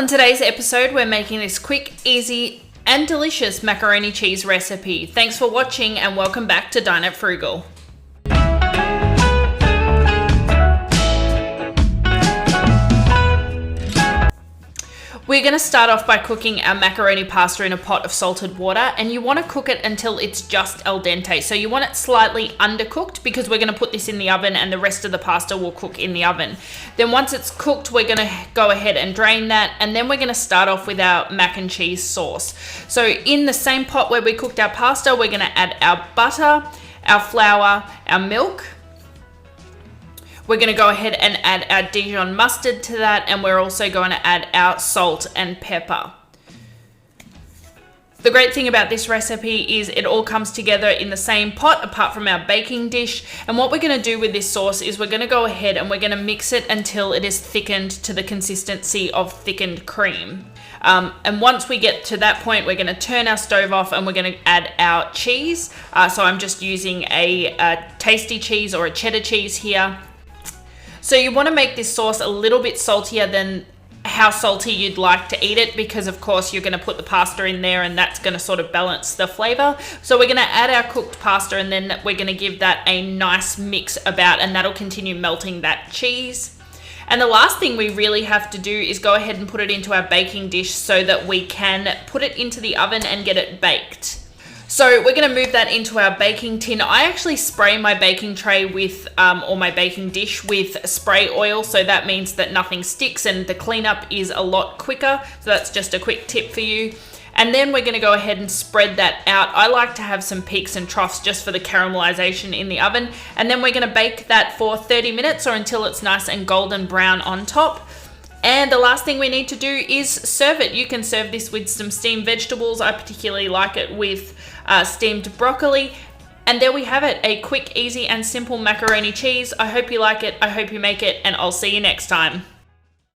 On today's episode, we're making this quick, easy, and delicious macaroni cheese recipe. Thanks for watching and welcome back to Dine It Frugal. We're going to start off by cooking our macaroni pasta in a pot of salted water, and you want to cook it until it's just al dente. So you want it slightly undercooked because we're going to put this in the oven and the rest of the pasta will cook in the oven. Then once it's cooked, we're going to go ahead and drain that, and then we're going to start off with our mac and cheese sauce. So in the same pot where we cooked our pasta, we're going to add our butter, our flour, our milk. We're going to go ahead and add our Dijon mustard to that, and we're also going to add our salt and pepper. The great thing about this recipe is it all comes together in the same pot apart from our baking dish. And what we're going to do with this sauce is we're going to go ahead and we're going to mix it until it is thickened to the consistency of thickened cream. And once we get to that point, we're going to turn our stove off and we're going to add our cheese. So I'm just using a tasty cheese or a cheddar cheese here. So you want to make this sauce a little bit saltier than how salty you'd like to eat it, because of course you're going to put the pasta in there and that's going to sort of balance the flavor. So we're going to add our cooked pasta and then we're going to give that a nice mix about, and that'll continue melting that cheese. And the last thing we really have to do is go ahead and put it into our baking dish so that we can put it into the oven and get it baked. So we're going to move that into our baking tin. I actually spray my baking tray with, or my baking dish with spray oil. So that means that nothing sticks and the cleanup is a lot quicker. So that's just a quick tip for you. And then we're going to go ahead and spread that out. I like to have some peaks and troughs just for the caramelization in the oven. And then we're going to bake that for 30 minutes or until it's nice and golden brown on top. And the last thing we need to do is serve it. You can serve this with some steamed vegetables. I particularly like it with steamed broccoli. And there we have it, a quick, easy, and simple macaroni cheese. I hope you like it. I hope you make it, and I'll see you next time.